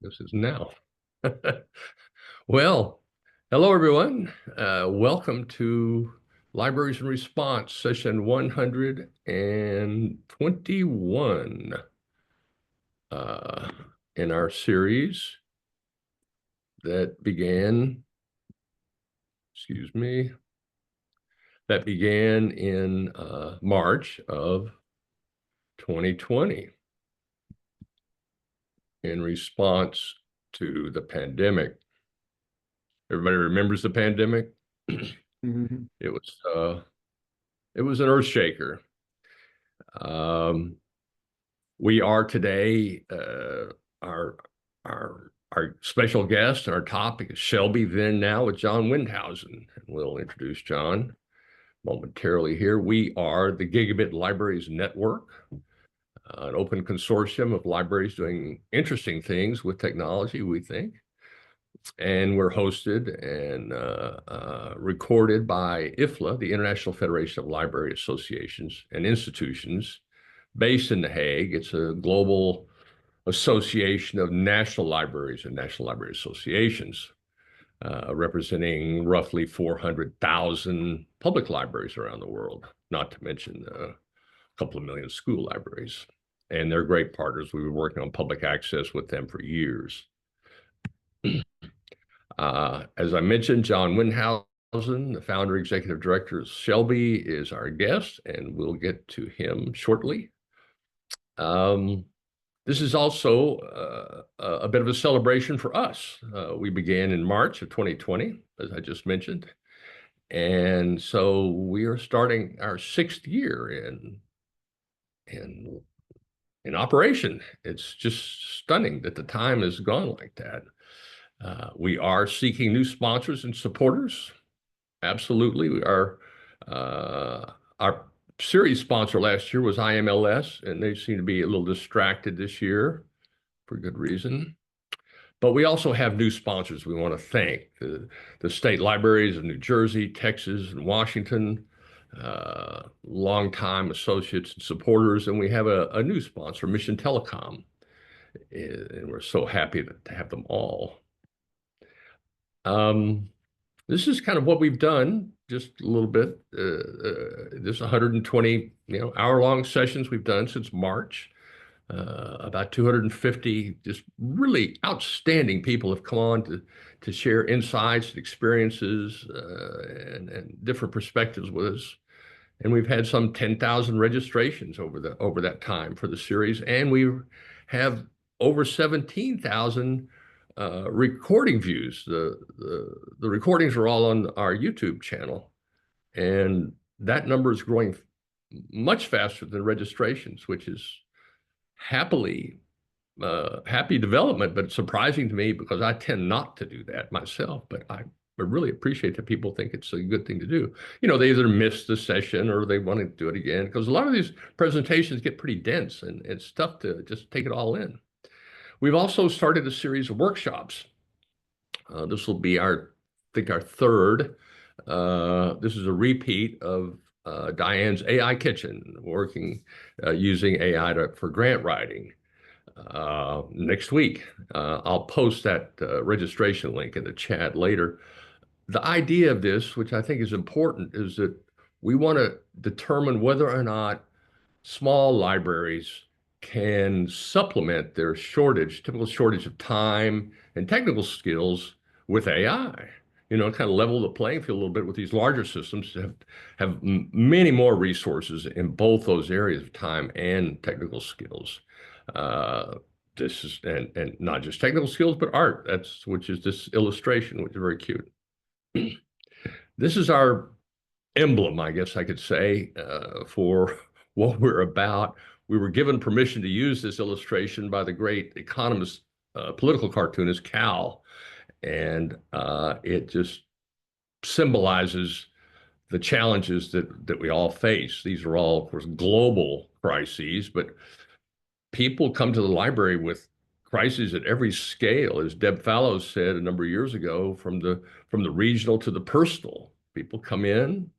This is now. Well, hello everyone. Welcome to Libraries in Response, session 121 in our series that began, in March of 2020 in response to the pandemic. Everybody remembers the pandemic? Mm-hmm. It was an earth shaker. We are today, our special guest and our topic is SHLB then now with John Windhausen. And we'll introduce John momentarily here. We are the Gigabit Libraries Network, an open consortium of libraries doing interesting things with technology, we think. And we're hosted and recorded by IFLA, the International Federation of Library Associations and Institutions, based in The Hague. It's a global association of national libraries and national library associations, representing roughly 400,000 public libraries around the world, not to mention a couple of million school libraries. And they're great partners. We've been working on public access with them for years. As I mentioned, John Windhausen, the founder, executive director of SHLB, is our guest, and we'll get to him shortly. This is also a bit of a celebration for us. We began in March of 2020, as I just mentioned. And so we are starting our 6th year in operation. It's just stunning that the time has gone like that. We are seeking new sponsors and supporters. Absolutely. Our series sponsor last year was IMLS, and they seem to be a little distracted this year for good reason. But we also have new sponsors we want to thank. The state libraries of New Jersey, Texas, and Washington, longtime associates and supporters. And we have a new sponsor, Mission Telecom. And we're so happy to have them all. This is kind of what we've done, just a little bit. This 120, hour-long sessions we've done since March. About 250 just really outstanding people have come on to share insights and experiences and different perspectives with us. And we've had some 10,000 registrations over that time for the series, and we have over 17,000 recording views. The recordings are all on our YouTube channel, and that number is growing much faster than registrations, which is happy development, but surprising to me because I tend not to do that myself. But I really appreciate that people think it's a good thing to do. They either miss the session or they want to do it again, because a lot of these presentations get pretty dense and it's tough to just take it all in. We've also started a series of workshops. This will be our 3rd. This is a repeat of Diane's AI Kitchen, working using AI for grant writing. Next week, I'll post that registration link in the chat later. The idea of this, which I think is important, is that we want to determine whether or not small libraries can supplement their typical shortage of time and technical skills with AI. Kind of level the playing field a little bit with these larger systems to have many more resources in both those areas of time and technical skills. This is and not just technical skills, but art. Which is this illustration, which is very cute. This is our emblem, I guess I could say, for what we're about. We were given permission to use this illustration by the great economist, political cartoonist Cal, and it just symbolizes the challenges that we all face. These are all, of course, global crises, but people come to the library with crises at every scale, as Deb Fallows said a number of years ago, from the regional to the personal. People come in,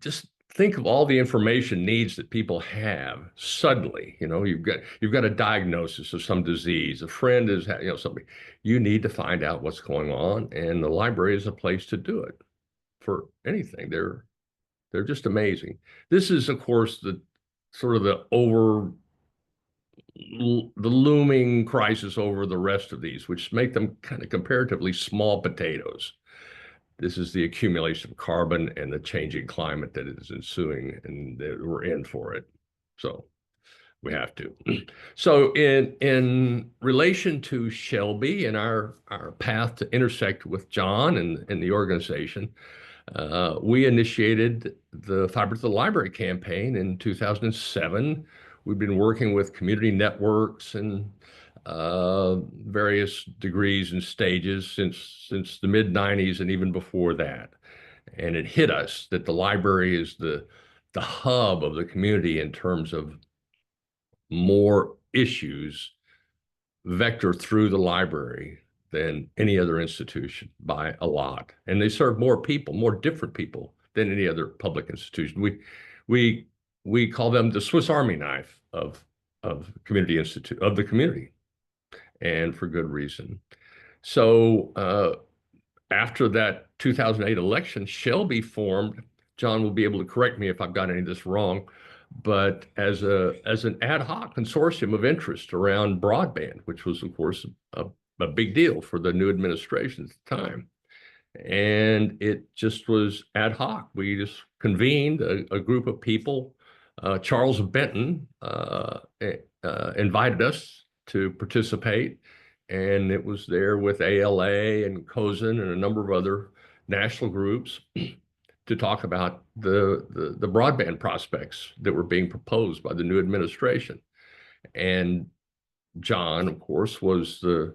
just think of all the information needs that people have suddenly. You've got a diagnosis of some disease. A friend is, something. You need to find out what's going on, and the library is a place to do it for anything. They're just amazing. This is, of course, the sort of the looming crisis over the rest of these, which make them kind of comparatively small potatoes. This is the accumulation of carbon and the changing climate that is ensuing, and that we're in for it. So we have to. So in relation to SHLB and our path to intersect with John and the organization, we initiated the Fiber to the Library campaign in 2007. We've been working with community networks and various degrees and stages since the mid-90s and even before that. And it hit us that the library is the hub of the community in terms of more issues vector through the library than any other institution by a lot. And they serve more people, more different people than any other public institution. We call them the Swiss Army knife of the community, and for good reason. So after that 2008 election, SHLB formed. John will be able to correct me if I've got any of this wrong, but as an ad hoc consortium of interest around broadband, which was, of course, a big deal for the new administration at the time. And it just was ad hoc. We just convened a group of people. Charles Benton invited us to participate, and it was there with ALA and COSN and a number of other national groups to talk about the broadband prospects that were being proposed by the new administration. And John, of course, was the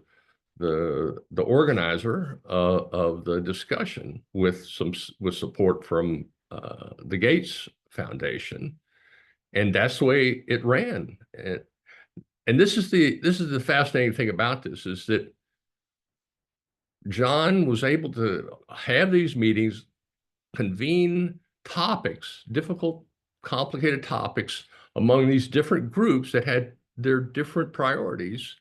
organizer of the discussion with support from the Gates Foundation, and that's the way it ran. And this is the fascinating thing about this, is that John was able to have these meetings, convene topics, difficult, complicated topics among these different groups that had their different priorities,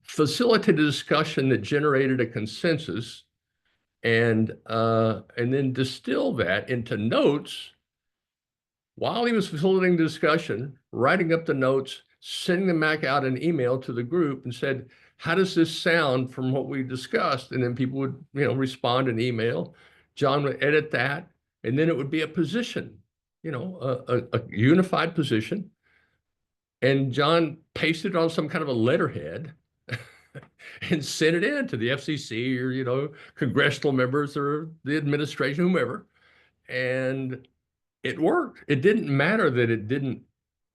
facilitate a discussion that generated a consensus, and then distill that into notes while he was facilitating the discussion, writing up the notes, sending them back out an email to the group and said, how does this sound from what we discussed? And then people would, respond in email. John would edit that, and then it would be a position, a unified position. And John pasted it on some kind of a letterhead and sent it in to the FCC or, congressional members or the administration, whomever. And it worked. It didn't matter that it didn't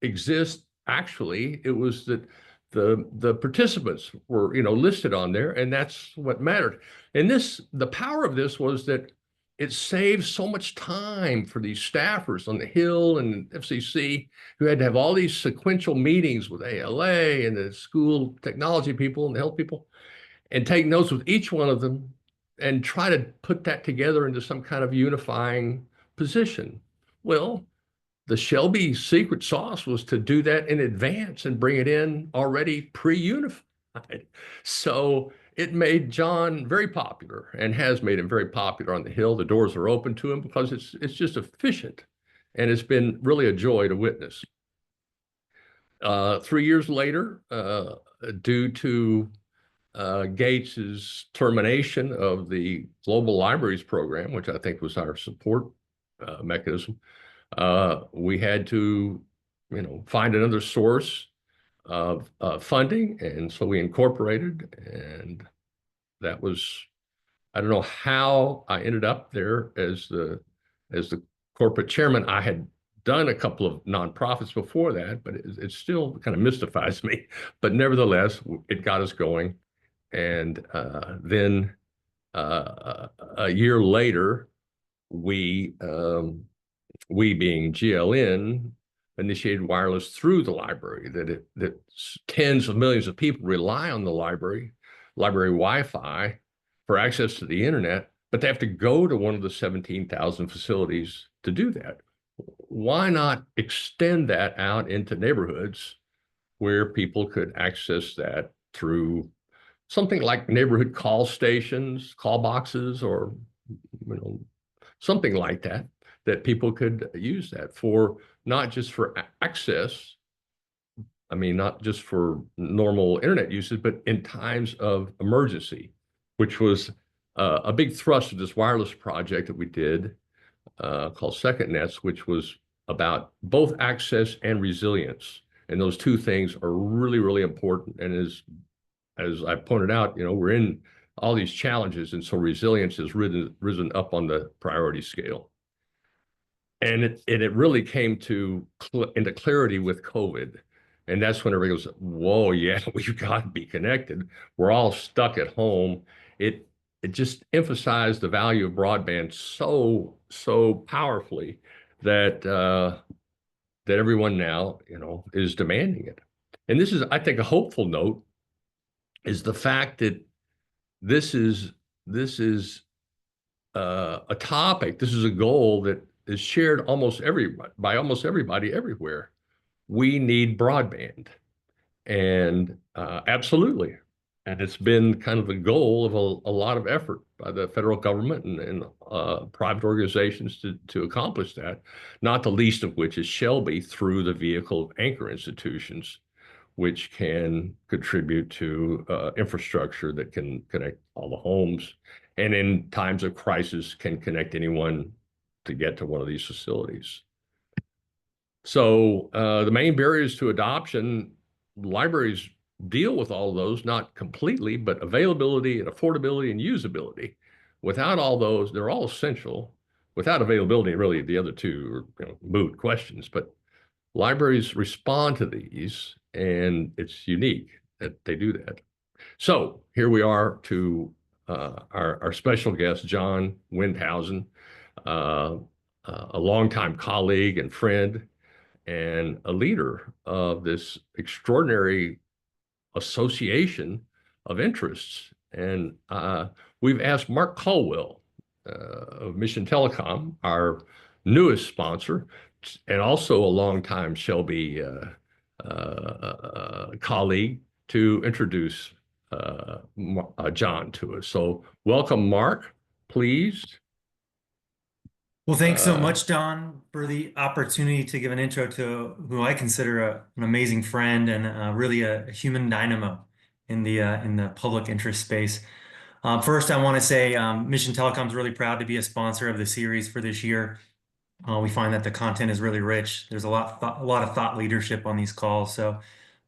exist. Actually, it was that the participants were, listed on there, and that's what mattered. And the power of this was that it saved so much time for these staffers on the Hill and FCC who had to have all these sequential meetings with ALA and the school technology people and the health people, and take notes with each one of them and try to put that together into some kind of unifying position. Well, the SHLB secret sauce was to do that in advance and bring it in already pre-unified. So it made John very popular, and has made him very popular on the Hill. The doors are open to him because it's just efficient, and it's been really a joy to witness. 3 years later, due to Gates's termination of the Global Libraries program, which I think was our support mechanism, we had to, find another source of funding, and so we incorporated, and that was, I don't know how I ended up there as the corporate chairman. I had done a couple of nonprofits before that, but it still kind of mystifies me. But nevertheless, it got us going, and then a year later, we being GLN, initiated wireless through the library, that tens of millions of people rely on the library Wi-Fi for access to the internet. but they have to go to one of the 17,000 facilities to do that. Why not extend that out into neighborhoods where people could access that through something like neighborhood call stations, call boxes, or something like that, that people could use that for, not just for access, I mean, not just for normal internet usage, but in times of emergency, which was a big thrust of this wireless project that we did called Second Nets, which was about both access and resilience. And those two things are really, really important. And as I pointed out, we're in all these challenges, and so resilience has risen up on the priority scale. And it really came into clarity with COVID. And that's when everybody goes, whoa, yeah, we've got to be connected. We're all stuck at home. It just emphasized the value of broadband so powerfully that that everyone now, is demanding it. And this is, I think, a hopeful note is the fact that this is a topic, this is a goal that is shared by almost everybody everywhere. We need broadband, and absolutely. And it's been kind of the goal of a lot of effort by the federal government and private organizations to accomplish that, not the least of which is SHLB through the vehicle of anchor institutions, which can contribute to infrastructure that can connect all the homes, and in times of crisis can connect anyone to get to one of these facilities. So the main barriers to adoption, libraries deal with all of those, not completely, but availability and affordability and usability. Without all those, they're all essential. Without availability, really, the other two are moot questions, but libraries respond to these, and it's unique that they do that. So here we are to our special guest, John Windhausen, a longtime colleague and friend, and a leader of this extraordinary association of interests. And we've asked Mark Caldwell of Mission Telecom, our newest sponsor, and also a longtime SHLB colleague, to introduce John to us. So welcome, Mark, please. Well, thanks so much, Don, for the opportunity to give an intro to who I consider an amazing friend and really a human dynamo in the public interest space. First, I want to say Mission Telecom is really proud to be a sponsor of the series for this year. We find that the content is really rich. There's a lot of thought leadership on these calls. So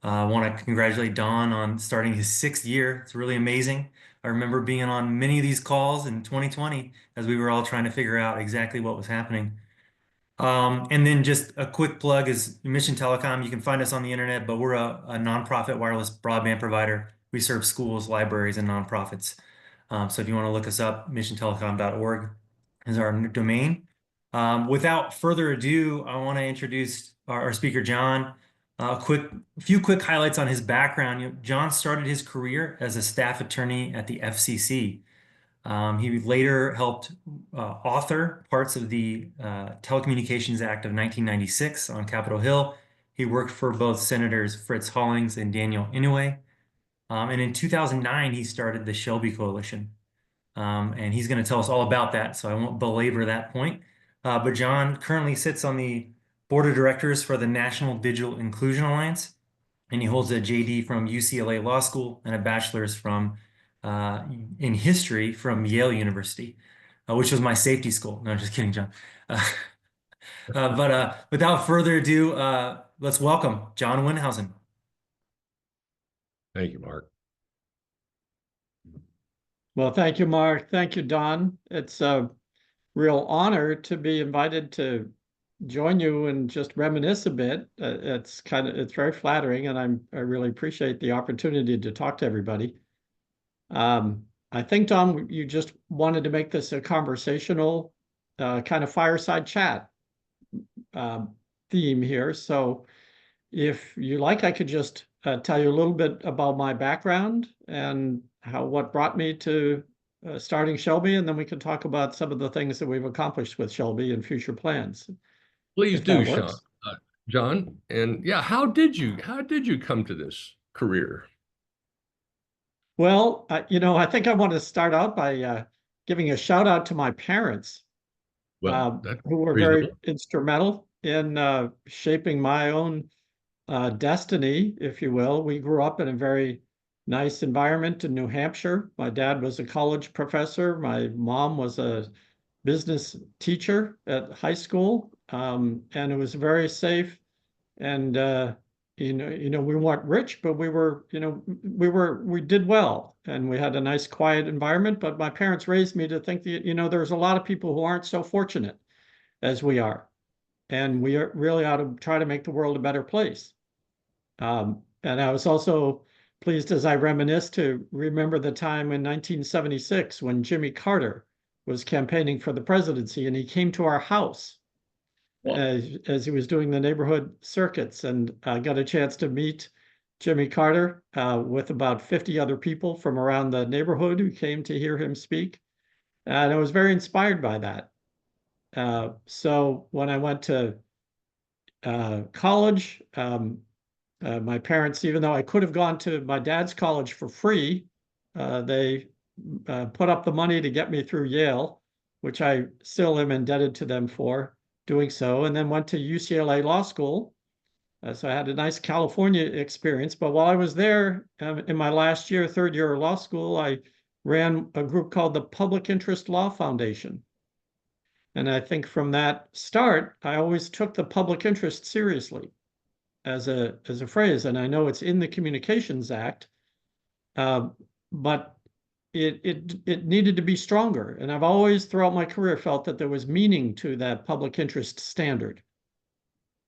I want to congratulate Don on starting his 6th year. It's really amazing. I remember being on many of these calls in 2020 as we were all trying to figure out exactly what was happening. And then just a quick plug is Mission Telecom. You can find us on the internet, but we're a nonprofit wireless broadband provider. We serve schools, libraries, and nonprofits. So if you want to look us up, missiontelecom.org is our domain. Without further ado, I want to introduce our speaker, John. A few quick highlights on his background. John started his career as a staff attorney at the FCC. He later helped author parts of the Telecommunications Act of 1996 on Capitol Hill. He worked for both Senators Fritz Hollings and Daniel Inouye. And in 2009, he started the SHLB Coalition. And he's going to tell us all about that, so I won't belabor that point. But John currently sits on the board of directors for the National Digital Inclusion Alliance, and he holds a JD from UCLA Law School and a bachelor's in history from Yale University, which was my safety school. No, just kidding, John. But without further ado, let's welcome John Windhausen. Thank you, Mark. Well, thank you, Mark. Thank you, Don. It's a real honor to be invited to join you and just reminisce a bit. It's very flattering, and I really appreciate the opportunity to talk to everybody. I think, Don, you just wanted to make this a conversational kind of fireside chat theme here. So if you like, I could just tell you a little bit about my background and what brought me to starting SHLB, and then we can talk about some of the things that we've accomplished with SHLB and future plans, Please if that do, Sean. works. John, and yeah, how did you come to this career? Well, I think I want to start out by giving a shout out to my parents, Well, that's who were very reasonable. instrumental in shaping my own destiny, if you will. We grew up in a very nice environment in New Hampshire. My dad was a college professor. My mom was a business teacher at high school, and it was very safe. And we weren't rich, but we did well, and we had a nice, quiet environment. But my parents raised me to think that there's a lot of people who aren't so fortunate as we are, and we really ought to try to make the world a better place. And I was also pleased as I reminisce to remember the time in 1976 when Jimmy Carter was campaigning for the presidency, and he came to our house Well, as he was doing the neighborhood circuits, and I got a chance to meet Jimmy Carter with about 50 other people from around the neighborhood who came to hear him speak. And I was very inspired by that. So when I went to college, my parents, even though I could have gone to my dad's college for free, they put up the money to get me through Yale, which I still am indebted to them for doing so, and then went to UCLA Law School. So I had a nice California experience. But while I was there, in my last year, third year of law school, I ran a group called the Public Interest Law Foundation. And I think from that start, I always took the public interest seriously as a phrase. And I know it's in the Communications Act, but it needed to be stronger. And I've always, throughout my career, felt that there was meaning to that public interest standard.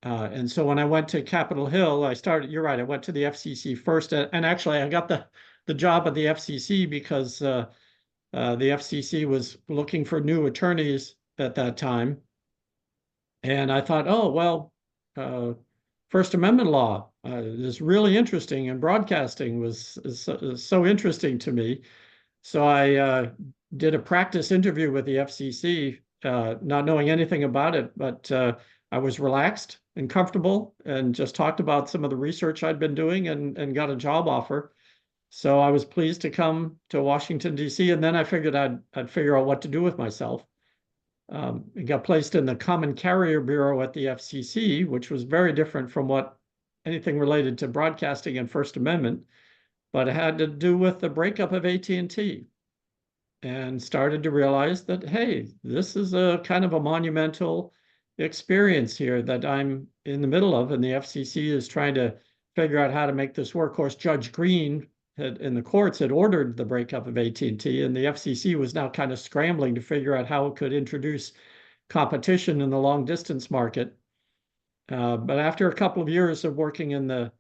And so when I went to Capitol Hill, you're right, I went to the FCC first. And actually, I got the job at the FCC because the FCC was looking for new attorneys at that time. And I thought, oh, well, First Amendment law is really interesting, and broadcasting is so interesting to me. So I did a practice interview with the FCC, not knowing anything about it, but I was relaxed and comfortable and just talked about some of the research I'd been doing and got a job offer. So I was pleased to come to Washington, D.C., and then I figured I'd figure out what to do with myself. It got placed in the Common Carrier Bureau at the FCC, which was very different from anything related to broadcasting and First Amendment, but it had to do with the breakup of AT&T, and started to realize that, hey, this is a kind of a monumental experience here that I'm in the middle of, and the FCC is trying to figure out how to make this work. Of course, Judge Green in the courts had ordered the breakup of AT&T, and the FCC was now kind of scrambling to figure out how it could introduce competition in the long distance market. But after a couple of years of working in the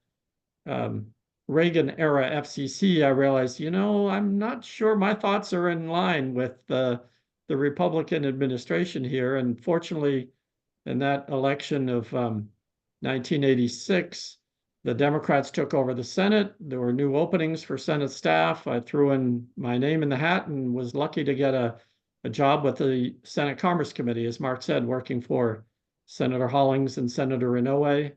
Reagan era FCC, I realized, I'm not sure my thoughts are in line with the Republican administration here. And fortunately, in that election of 1986, the Democrats took over the Senate. There were new openings for Senate staff. I threw in my name in the hat and was lucky to get a job with the Senate Commerce Committee, as Mark said, working for Senator Hollings and Senator Inouye,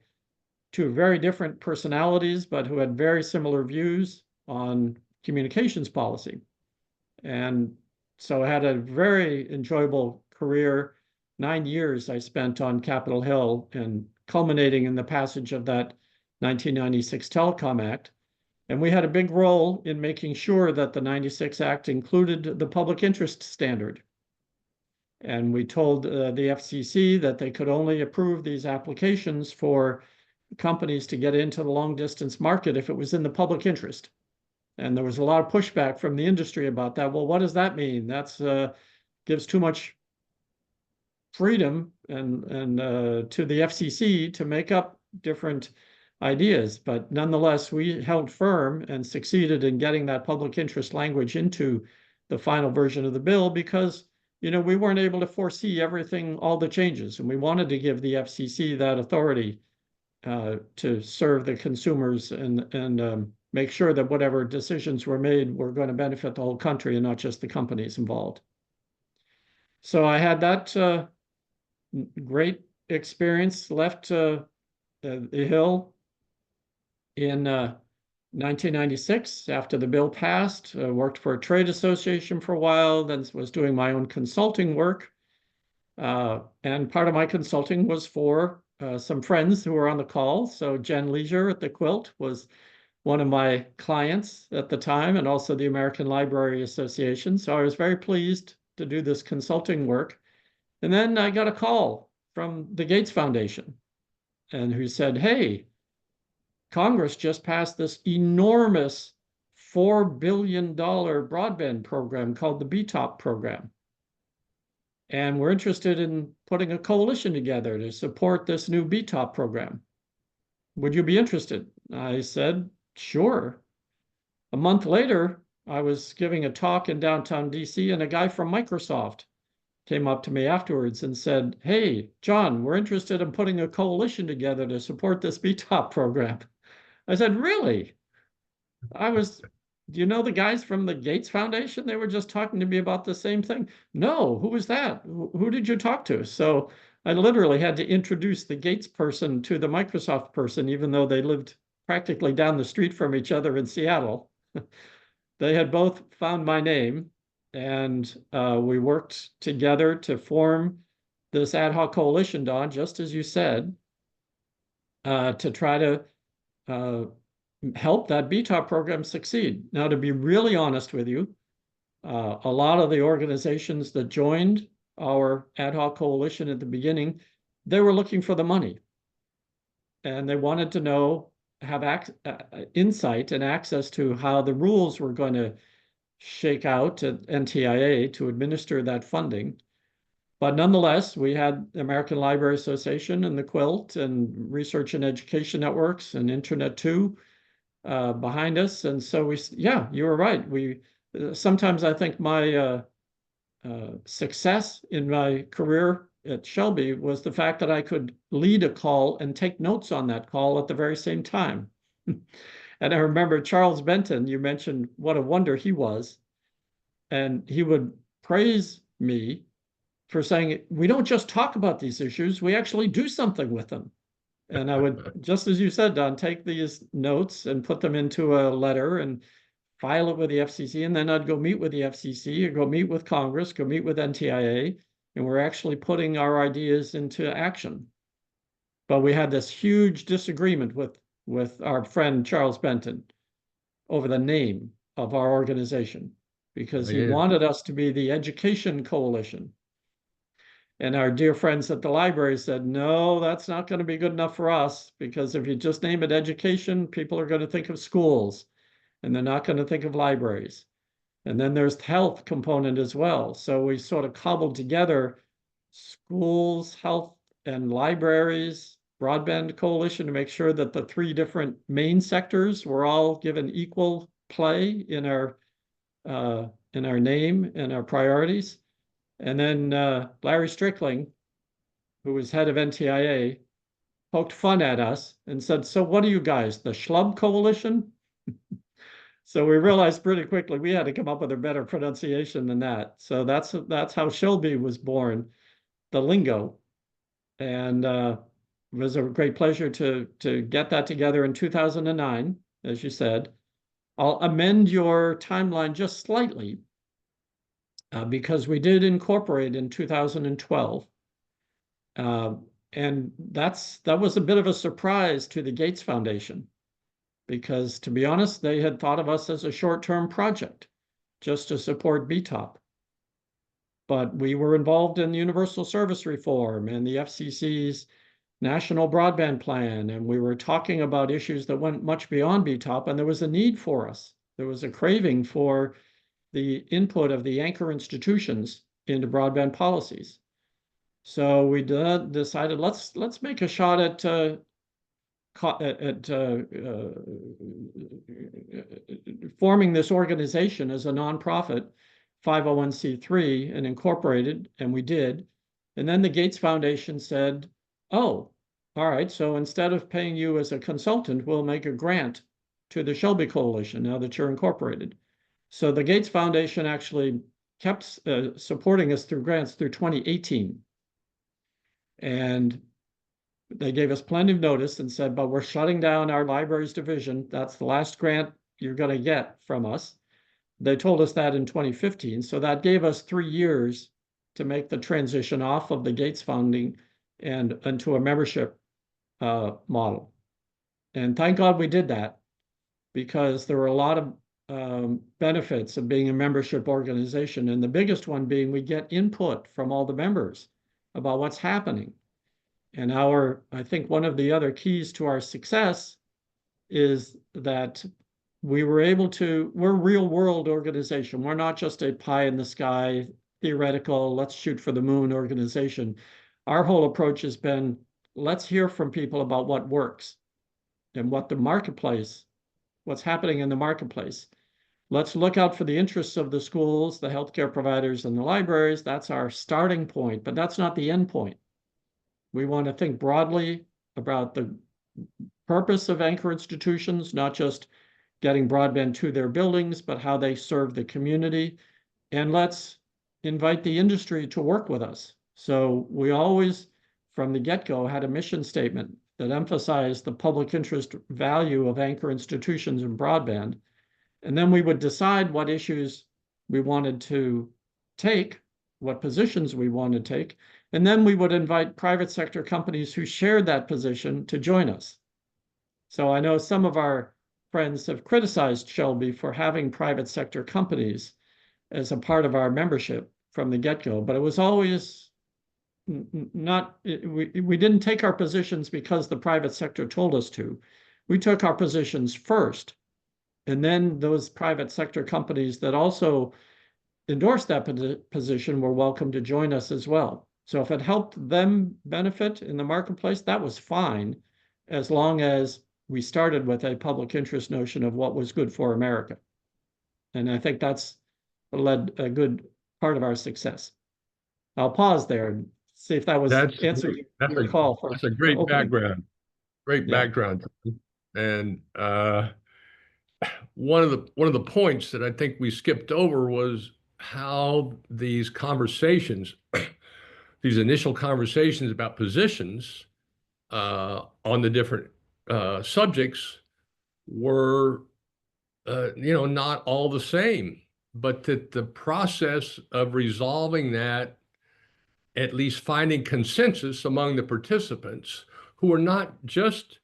two very different personalities, but who had very similar views on communications policy. And so I had a very enjoyable career. 9 years I spent on Capitol Hill, and culminating in the passage of that 1996 Telecom Act. And we had a big role in making sure that the 96 Act included the public interest standard. And we told the FCC that they could only approve these applications for companies to get into the long distance market if it was in the public interest. And there was a lot of pushback from the industry about that. Well, what does that mean? That's gives too much freedom and to the FCC to make up different ideas. But nonetheless, we held firm and succeeded in getting that public interest language into the final version of the bill because, we weren't able to foresee everything, all the changes, and we wanted to give the FCC that authority to serve the consumers and make sure that whatever decisions were made were going to benefit the whole country and not just the companies involved. So I had that great experience, left the Hill in 1996 after the bill passed, worked for a trade association for a while, then was doing my own consulting work. And part of my consulting was for some friends who were on the call. So Jen Leisure at the Quilt was one of my clients at the time, and also the American Library Association. So I was very pleased to do this consulting work. And then I got a call from the Gates Foundation, and who said, hey, Congress just passed this enormous $4 billion broadband program called the BTOP program. And we're interested in putting a coalition together to support this new BTOP program. Would you be interested? I said, sure. A month later, I was giving a talk in downtown DC, and a guy from Microsoft came up to me afterwards and said, hey, John, we're interested in putting a coalition together to support this BTOP program. I said, really? Do you know the guys from the Gates Foundation? They were just talking to me about the same thing. No, who was that? Who did you talk to? So I literally had to introduce the Gates person to the Microsoft person, even though they lived practically down the street from each other in Seattle. They had both found my name, and we worked together to form this ad hoc coalition, Don, just as you said, to try to help that BTOP program succeed. Now, to be really honest with you, a lot of the organizations that joined our ad hoc coalition at the beginning, they were looking for the money. And they wanted to know, have insight and access to how the rules were going to shake out at NTIA to administer that funding. But nonetheless, we had the American Library Association and the Quilt and Research and Education Networks and Internet 2 behind us. And so yeah, you were right. Sometimes I think my success in my career at SHLB was the fact that I could lead a call and take notes on that call at the very same time. And I remember Charles Benton, you mentioned what a wonder he was. And he would praise me for saying, we don't just talk about these issues, we actually do something with them. And I would, just as you said, Don, take these notes and put them into a letter and file it with the FCC. And then I'd go meet with the FCC, or go meet with Congress, go meet with NTIA, and we're actually putting our ideas into action. But we had this huge disagreement with our friend Charles Benton over the name of our organization, because he wanted us to be the Education Coalition. And our dear friends at the library said, no, that's not going to be good enough for us, because if you just name it education, people are going to think of schools, and they're not going to think of libraries. And then there's the health component as well. So we sort of cobbled together schools, health, and libraries, broadband coalition, to make sure that the three different main sectors were all given equal play in our name and our priorities. And then Larry Strickling, who was head of NTIA, poked fun at us and said, so what are you guys, the SHLB Coalition? So we realized pretty quickly we had to come up with a better pronunciation than that. So that's how SHLB was born, the lingo. And it was a great pleasure to get that together in 2009, as you said. I'll amend your timeline just slightly, because we did incorporate in 2012. And that was a bit of a surprise to the Gates Foundation, because, to be honest, they had thought of us as a short-term project just to support BTOP. But we were involved in universal service reform and the FCC's National Broadband Plan, and we were talking about issues that went much beyond BTOP, and there was a need for us. There was a craving for the input of the anchor institutions into broadband policies. So we decided, let's make a shot at forming this organization as a nonprofit, 501c3, and incorporated, and we did. And then the Gates Foundation said, oh, all right, so instead of paying you as a consultant, we'll make a grant to the SHLB Coalition now that you're incorporated. So the Gates Foundation actually kept supporting us through grants through 2018. And they gave us plenty of notice and said, but we're shutting down our libraries division. That's the last grant you're going to get from us. They told us that in 2015. So that gave us 3 years to make the transition off of the Gates funding and into a membership model. And thank God we did that, because there were a lot of benefits of being a membership organization. And the biggest one being we get input from all the members about what's happening. And I think one of the other keys to our success is that we're a real world organization. We're not just a pie in the sky, theoretical, let's shoot for the moon organization. Our whole approach has been, let's hear from people about what works and what's happening in the marketplace. Let's look out for the interests of the schools, the healthcare providers, and the libraries. That's our starting point, but that's not the end point. We want to think broadly about the purpose of anchor institutions, not just getting broadband to their buildings, but how they serve the community. And let's invite the industry to work with us. So we always, from the get-go, had a mission statement that emphasized the public interest value of anchor institutions in broadband. And then we would decide what issues we wanted to take, what positions we wanted to take, and then we would invite private sector companies who shared that position to join us. So I know some of our friends have criticized SHLB for having private sector companies as a part of our membership from the get-go, but it was always not, we didn't take our positions because the private sector told us to. We took our positions first, and then those private sector companies that also endorsed that position were welcome to join us as well. So if it helped them benefit in the marketplace, that was fine, as long as we started with a public interest notion of what was good for America. And I think that's led a good part of our success. I'll pause there and see if that was answered your call. That's a great background. Great background. And one of the points that I think we skipped over was how these conversations, these initial conversations about positions on the different subjects were, not all the same, but that the process of resolving that, at least finding consensus among the participants who are not just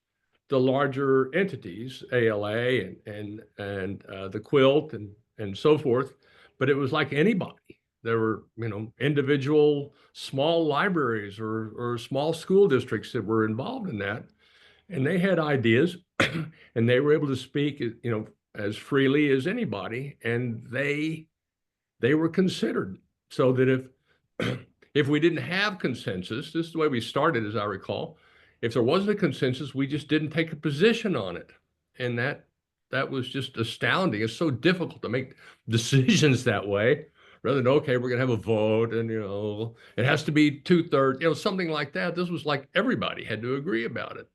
the larger entities, ALA and the Quilt and so forth, but it was like anybody. There were, individual small libraries or small school districts that were involved in that, and they had ideas, and they were able to speak, as freely as anybody, and they were considered. So that if we didn't have consensus, this is the way we started, as I recall. If there wasn't a consensus, we just didn't take a position on it, and that was just astounding. It's so difficult to make decisions that way, rather than, okay, we're gonna have a vote, and it has to be 2/3, something like that. This was like everybody had to agree about it,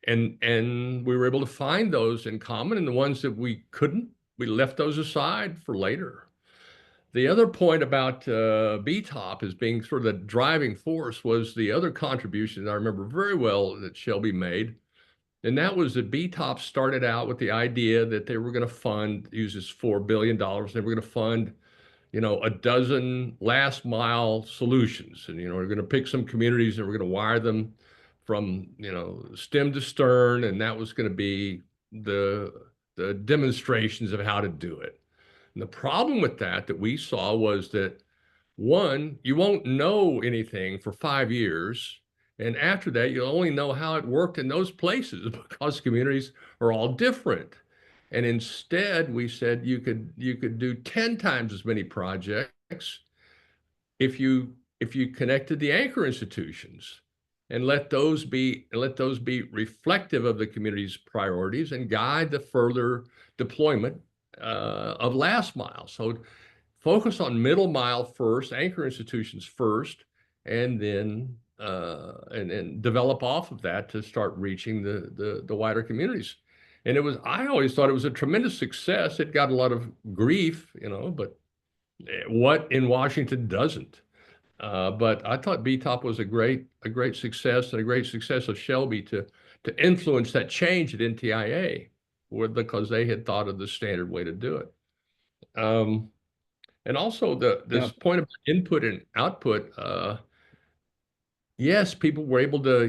and we were able to find those in common, and the ones that we couldn't, we left those aside for later. The other point about BTOP as being sort of the driving force was the other contribution I remember very well that SHLB made, and that was that BTOP started out with the idea that they were going to use this $4 billion, they were going to fund, a dozen last mile solutions, and we're going to pick some communities and we're going to wire them from stem to stern, and that was going to be the demonstrations of how to do it. And the problem with that we saw was that, one, you won't know anything for 5 years. And after that, you'll only know how it worked in those places because communities are all different. And instead, we said you could do 10 times as many projects if you connected the anchor institutions and let those be reflective of the community's priorities and guide the further deployment of last mile. So focus on middle mile first, anchor institutions first, and then and develop off of that to start reaching the wider communities. And I always thought it was a tremendous success. It got a lot of grief, but what in Washington doesn't? But I thought BTOP was a great success, and a great success of Shelby to influence that change at NTIA, because they had thought of the standard way to do it. And also this point about input and output. Yes, people were able to,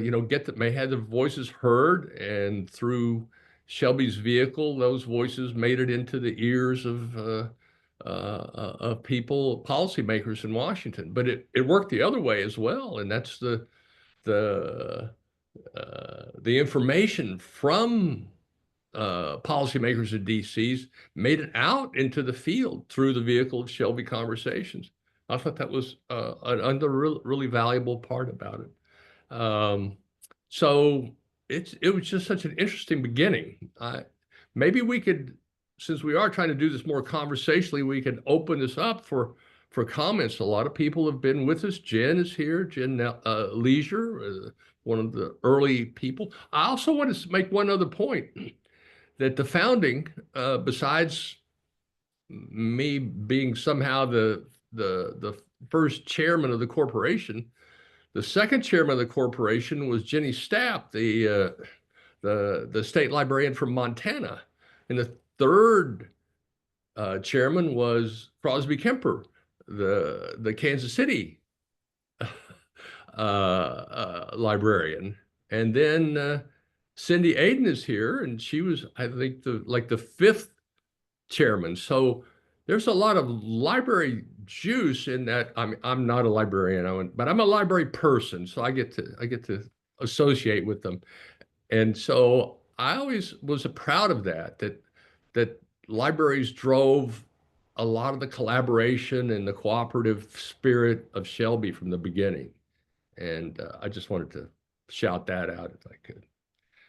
may have their voices heard, and through Shelby's vehicle, those voices made it into the ears of people, policymakers in Washington. But it worked the other way as well, and that's the information from policymakers in DC's made it out into the field through the vehicle of Shelby Conversations. I thought that was another really valuable part about it. So it was just such an interesting beginning. Maybe we could, since we are trying to do this more conversationally, we could open this up for comments. A lot of people have been with us. Jen is here, Jen Leisure, one of the early people. I also want to make one other point, that the founding, besides me being somehow the first chairman of the corporation, the second chairman of the corporation was Jenny Stapp, the state librarian from Montana, and the third chairman was Crosby Kemper, the Kansas City librarian, and then Cindy Aiden is here, and she was, I think, the fifth chairman. So there's a lot of library juice in that. I'm not a librarian, but I'm a library person, so I get to associate with them. And so I always was proud of that libraries drove a lot of the collaboration and the cooperative spirit of Shelby from the beginning. And I just wanted to shout that out if I could.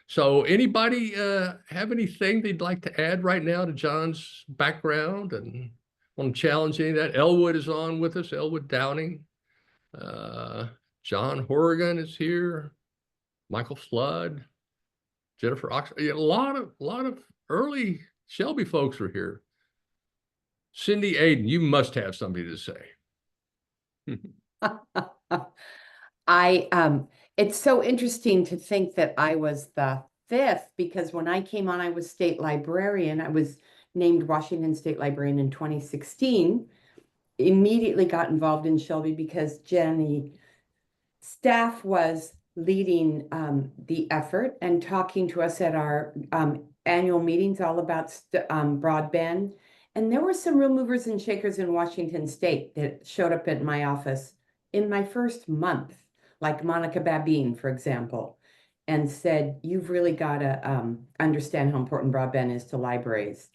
So anybody have anything they'd like to add right now to John's background, and want to challenge any of that? Elwood is on with us, Elwood Downing. John Horrigan is here. Michael Flood, Jennifer Oxford. A lot of early Shelby folks are here. Cindy Aiden, you must have something to say. It's so interesting to think that I was the fifth, because when I came on, I was state librarian. I was named Washington State Librarian in 2016. Immediately got involved in Shelby because Jenny Staff was leading the effort and talking to us at our annual meetings all about broadband. And there were some real movers and shakers in Washington State that showed up at my office in my first month, like Monica Babine, for example, and said, you've really got to understand how important broadband is to libraries.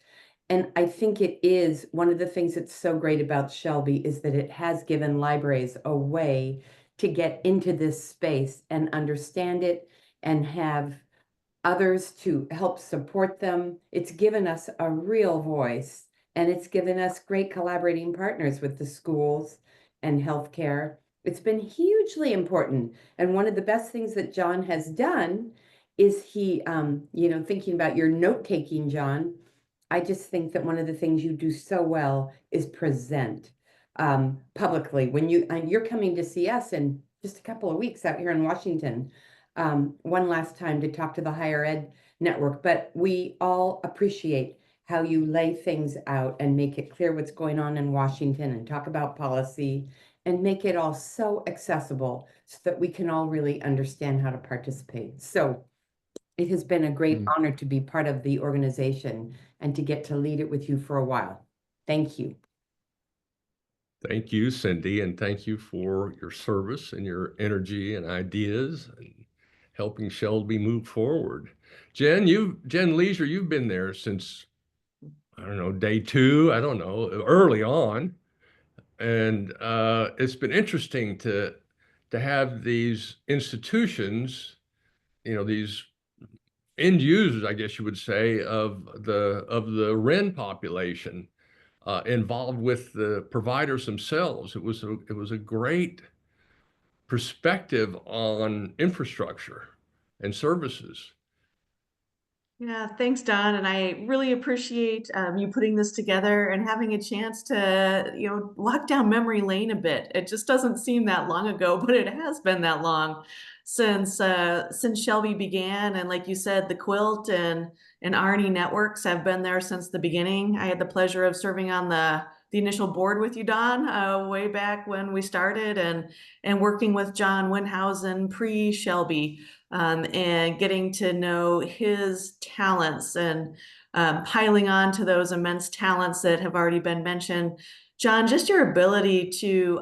And I think it is one of the things that's so great about Shelby is that it has given libraries a way to get into this space and understand it and have others to help support them. It's given us a real voice, and it's given us great collaborating partners with the schools and healthcare. It's been hugely important. And one of the best things that John has done is he, thinking about your note-taking, John, I just think that one of the things you do so well is present publicly. When you're coming to see us in just a couple of weeks out here in Washington, one last time to talk to the higher ed network, but we all appreciate how you lay things out and make it clear what's going on in Washington and talk about policy and make it all so accessible so that we can all really understand how to participate. So it has been a great honor to be part of the organization and to get to lead it with you for a while. Thank you. Thank you, Cindy, and thank you for your service and your energy and ideas and helping Shelby move forward. Jen Leisure, you've been there since, I don't know, day two, I don't know, early on. And it's been interesting to have these institutions, these end users, I guess you would say, of the REN population involved with the providers themselves. It was a great perspective on infrastructure and services. Yeah, thanks, Don. And I really appreciate you putting this together and having a chance to, walk down memory lane a bit. It just doesn't seem that long ago, but it has been that long since SHLB began. And like you said, the Quilt and Arnie networks have been there since the beginning. I had the pleasure of serving on the initial board with you, Don, way back when we started, and working with John Windhausen pre-Shelby. And getting to know his talents and piling on to those immense talents that have already been mentioned. John, just your ability to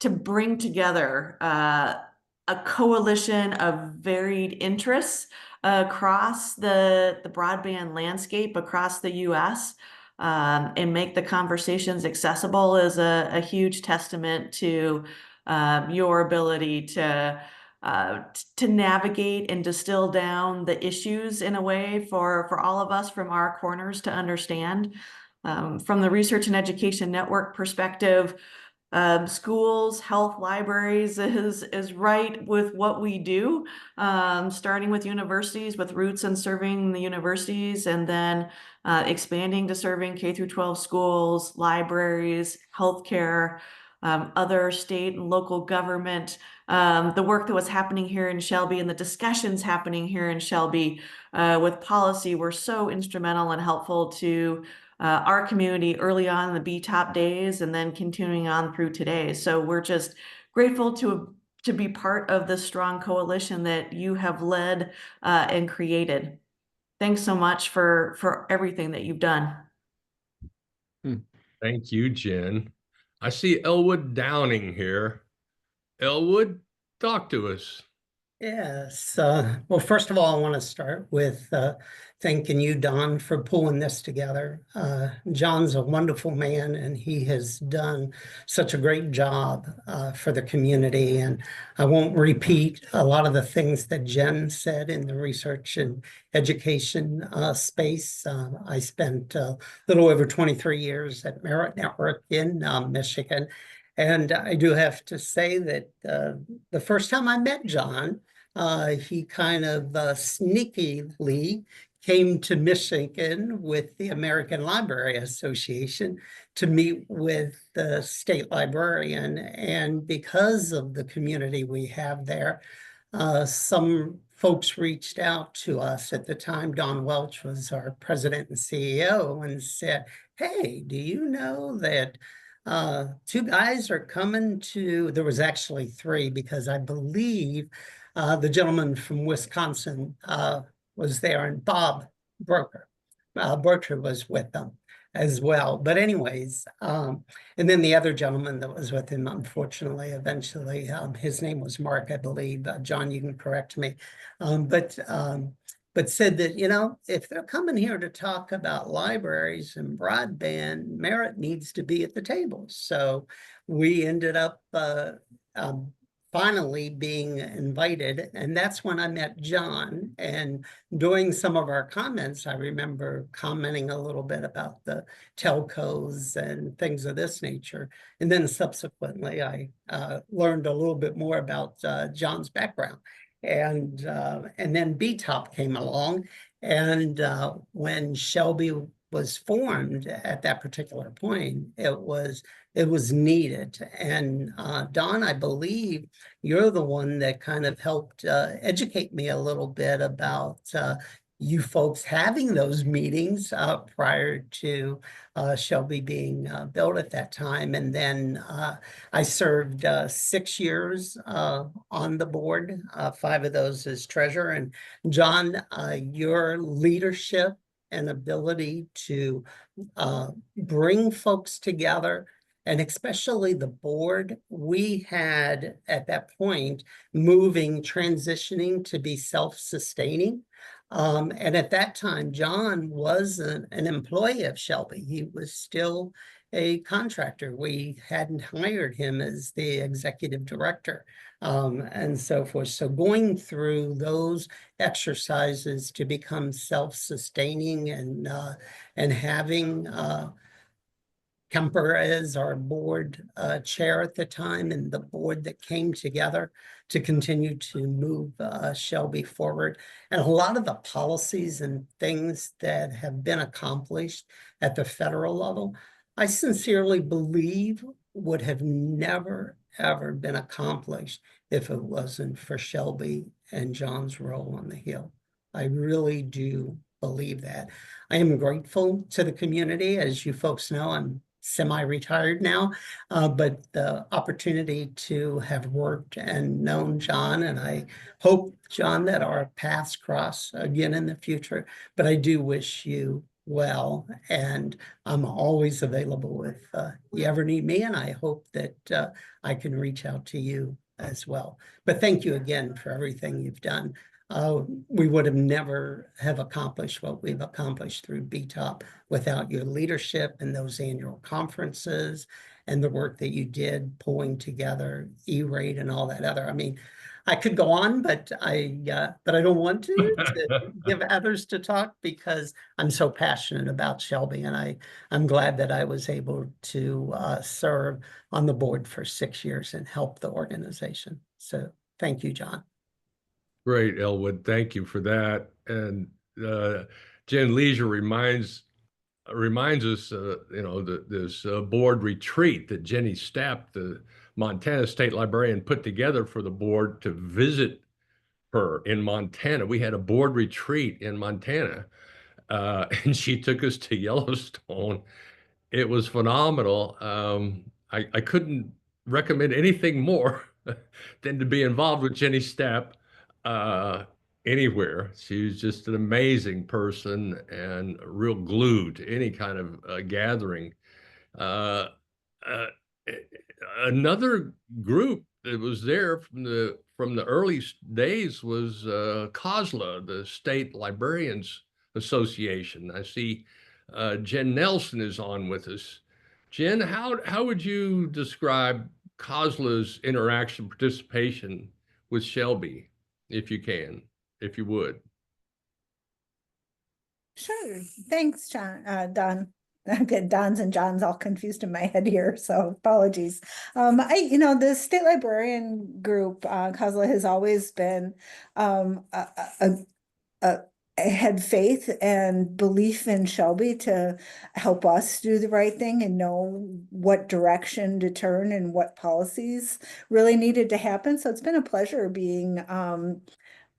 bring together a coalition of varied interests across the broadband landscape across the U.S. And make the conversations accessible is a huge testament to your ability to navigate and distill down the issues in a way for all of us from our corners to understand. From the Research and Education Network perspective, schools, health, libraries is right with what we do, starting with universities, with roots in serving the universities, and then expanding to serving K through 12 schools, libraries, healthcare, other state and local government. The work that was happening here in Shelby and the discussions happening here in Shelby with policy were so instrumental and helpful to our community early on in the BTOP days and then continuing on through today. So we're just grateful to be part of this strong coalition that you have led and created. Thanks so much for everything that you've done. Thank you, Jen. I see Elwood Downing here. Elwood, talk to us. Yes. Well, first of all, I want to start with thanking you, Don, for pulling this together. John's a wonderful man, and he has done such a great job for the community. And I won't repeat a lot of the things that Jen said in the research and education space. I spent a little over 23 years at Merit Network in Michigan. And I do have to say that the first time I met John, he kind of sneakily came to Michigan with the American Library Association to meet with the state librarian. And because of the community we have there, some folks reached out to us at the time. Don Welch was our president and CEO, and said, "Hey, do you know that two guys are coming to," there was actually three, because I believe the gentleman from Wisconsin was there, and Bob Broker was with them as well. But anyways, and then the other gentleman that was with him, unfortunately, eventually, his name was Mark, I believe. John, you can correct me. But said that, if they're coming here to talk about libraries and broadband, Merit needs to be at the table. So we ended up finally being invited. And that's when I met John. And during some of our comments, I remember commenting a little bit about the telcos and things of this nature. And then subsequently, I learned a little bit more about John's background. And then BTOP came along, and when Shelby was formed at that particular point, it was needed. And Don, I believe you're the one that kind of helped educate me a little bit about you folks having those meetings prior to Shelby being built at that time. And then I served 6 years on the board, 5 of those as treasurer. And John, your leadership and ability to bring folks together, and especially the board, we had at that point transitioning to be self-sustaining. And at that time, John was an employee of Shelby. He was still a contractor. We hadn't hired him as the executive director, and so forth. So going through those exercises to become self-sustaining and having Kemper as our board chair at the time, and the board that came together to continue to move Shelby forward. And a lot of the policies and things that have been accomplished at the federal level, I sincerely believe would have never, ever been accomplished if it wasn't for Shelby and John's role on the Hill. I really do believe that. I am grateful to the community. As you folks know, I'm semi-retired now, but the opportunity to have worked and known John, and I hope, John, that our paths cross again in the future, but I do wish you well, and I'm always available if you ever need me, and I hope that I can reach out to you as well. But thank you again for everything you've done. We would have never have accomplished what we've accomplished through BTOP without your leadership and those annual conferences and the work that you did pulling together E-rate and all that other. I mean, I could go on, but I don't want to give others to talk because I'm so passionate about Shelby, and I'm glad that I was able to serve on the board for 6 years and help the organization. So thank you, John. Great, Elwood. Thank you for that. And Jen Leisure reminds us, this board retreat that Jenny Stapp, the Montana State Librarian, put together for the board to visit her in Montana. We had a board retreat in Montana, and she took us to Yellowstone. It was phenomenal. I couldn't recommend anything more than to be involved with Jenny Stapp anywhere. She was just an amazing person and a real glue to any kind of gathering. Another group that was there from the early days was COSLA, the State Librarians Association. I see Jen Nelson is on with us. Jen, how would you describe COSLA's interaction participation with Shelby, if you can, if you would? Sure. Thanks, Don. Okay, Don's and John's all confused in my head here, so apologies. The State Librarian Group, COSLA, has always been had faith and belief in Shelby to help us do the right thing and know what direction to turn and what policies really needed to happen. So it's been a pleasure being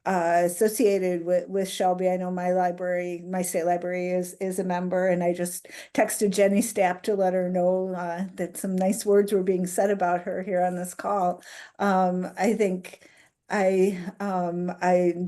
associated with Shelby. I know my state library is a member, and I just texted Jenny Stapp to let her know that some nice words were being said about her here on this call. I think John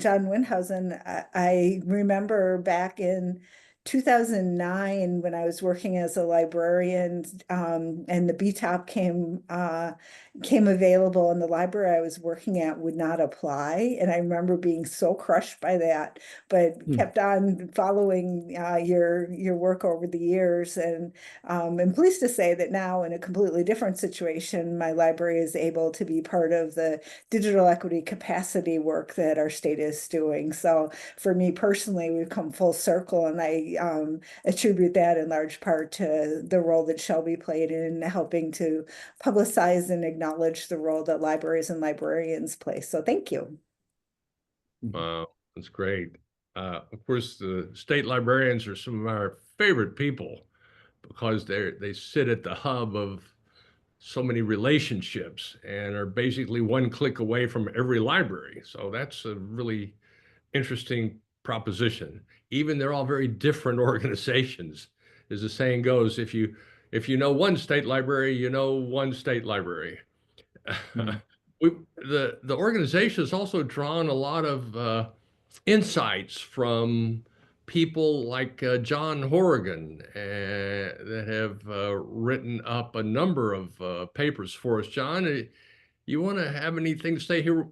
Windhausen, I remember back in 2009 when I was working as a librarian, and the BTOP came available, and the library I was working at would not apply. And I remember being so crushed by that, but kept on following your work over the years. And I'm pleased to say that now, in a completely different situation, my library is able to be part of the digital equity capacity work that our state is doing. So for me personally, we've come full circle, and I attribute that in large part to the role that Shelby played in helping to publicize and acknowledge the role that libraries and librarians play. So thank you. Wow, that's great. Of course, the state librarians are some of our favorite people because they sit at the hub of so many relationships and are basically one click away from every library. So that's a really interesting proposition. Even they're all very different organizations. As the saying goes, if you know one state library, you know one state library. The organization has also drawn a lot of insights from people like John Horrigan that have written up a number of papers for us. John, you want to have anything to say here?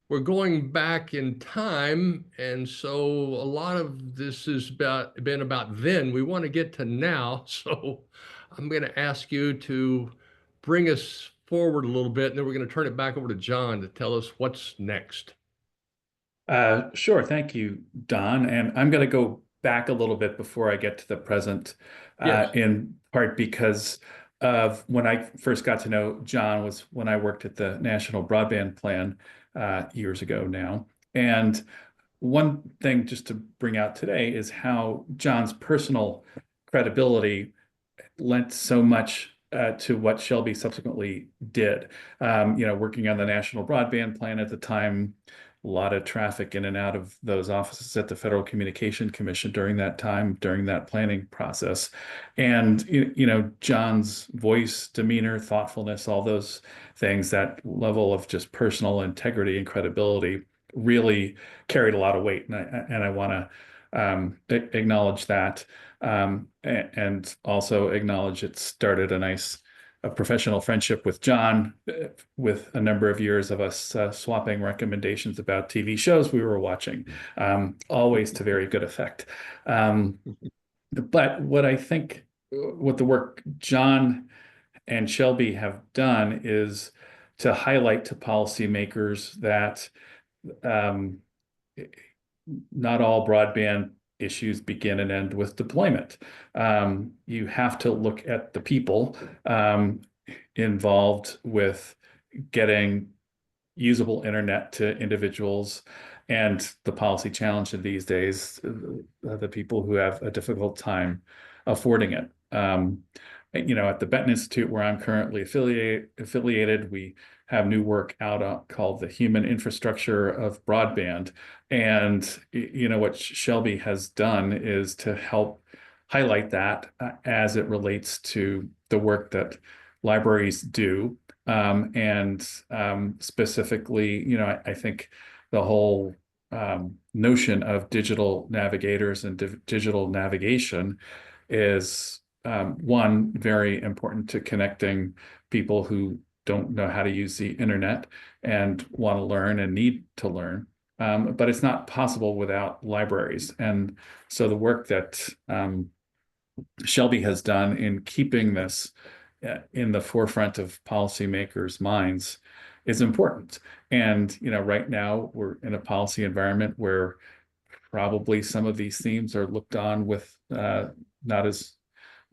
We're going back in time, and so a lot of this has been about then. We want to get to now, so I'm going to ask you to bring us forward a little bit, and then we're going to turn it back over to John to tell us what's next. Sure. Thank you, Don. And I'm going to go back a little bit before I get to the present. Yes. In part because of when I first got to know John was when I worked at the National Broadband Plan years ago now. And one thing just to bring out today is how John's personal credibility lent so much to what SHLB subsequently did. Working on the National Broadband Plan at the time, a lot of traffic in and out of those offices at the Federal Communication Commission during that time, during that planning process. And, John's voice, demeanor, thoughtfulness, all those things, that level of just personal integrity and credibility really carried a lot of weight. And I want to acknowledge that. And also acknowledge it started a professional friendship with John, with a number of years of us swapping recommendations about TV shows we were watching, always to very good effect. But what I think, what the work John and SHLB have done is to highlight to policymakers that not all broadband issues begin and end with deployment. You have to look at the people involved with getting usable internet to individuals, and the policy challenge in these days, the people who have a difficult time affording it. At the Benton Institute, where I'm currently affiliated, we have new work out called the Human Infrastructure of Broadband. And, what SHLB has done is to help highlight that as it relates to the work that libraries do. And specifically, I think the whole notion of digital navigators and digital navigation is one, very important to connecting people who don't know how to use the internet and want to learn and need to learn. But it's not possible without libraries. And so the work that SHLB has done in keeping this in the forefront of policymakers' minds is important. And, right now we're in a policy environment where probably some of these themes are looked on with not as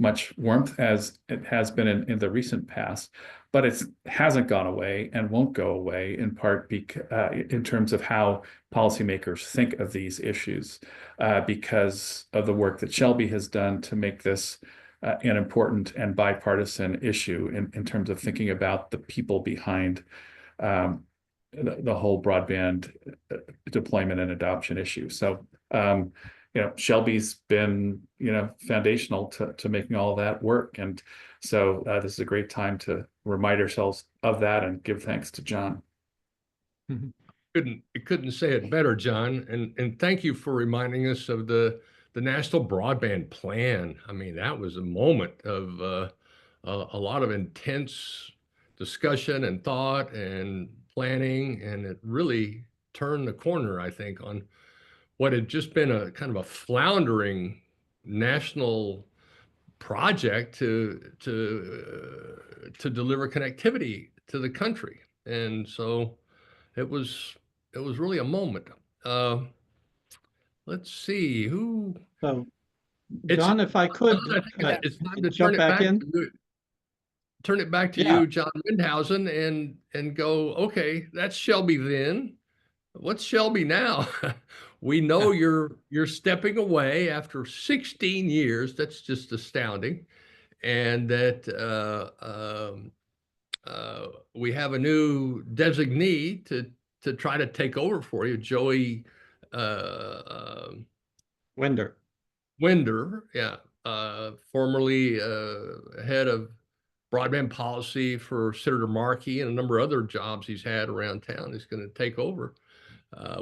much warmth as it has been in the recent past, but it hasn't gone away and won't go away, in part in terms of how policymakers think of these issues, because of the work that SHLB has done to make this an important and bipartisan issue in terms of thinking about the people behind the whole broadband deployment and adoption issue. So, SHLB's been, foundational to making all that work. And so this is a great time to remind ourselves of that and give thanks to John. Couldn't say it better, John. And thank you for reminding us of the National Broadband Plan. I mean, that was a moment of a lot of intense discussion and thought and planning, and it really turned the corner, I think, on what had just been a kind of a floundering national project to deliver connectivity to the country. And so it was really a moment. Let's see who. So, John, if I could, it's time to jump back in. Turn it back to you, John Windhausen, and go, okay, that's SHLB then. What's SHLB now? We know you're stepping away after 16 years. That's just astounding. And that we have a new designee to try to take over for you, Joey Winder, formerly head of broadband policy for Senator Markey and a number of other jobs he's had around town. He's going to take over.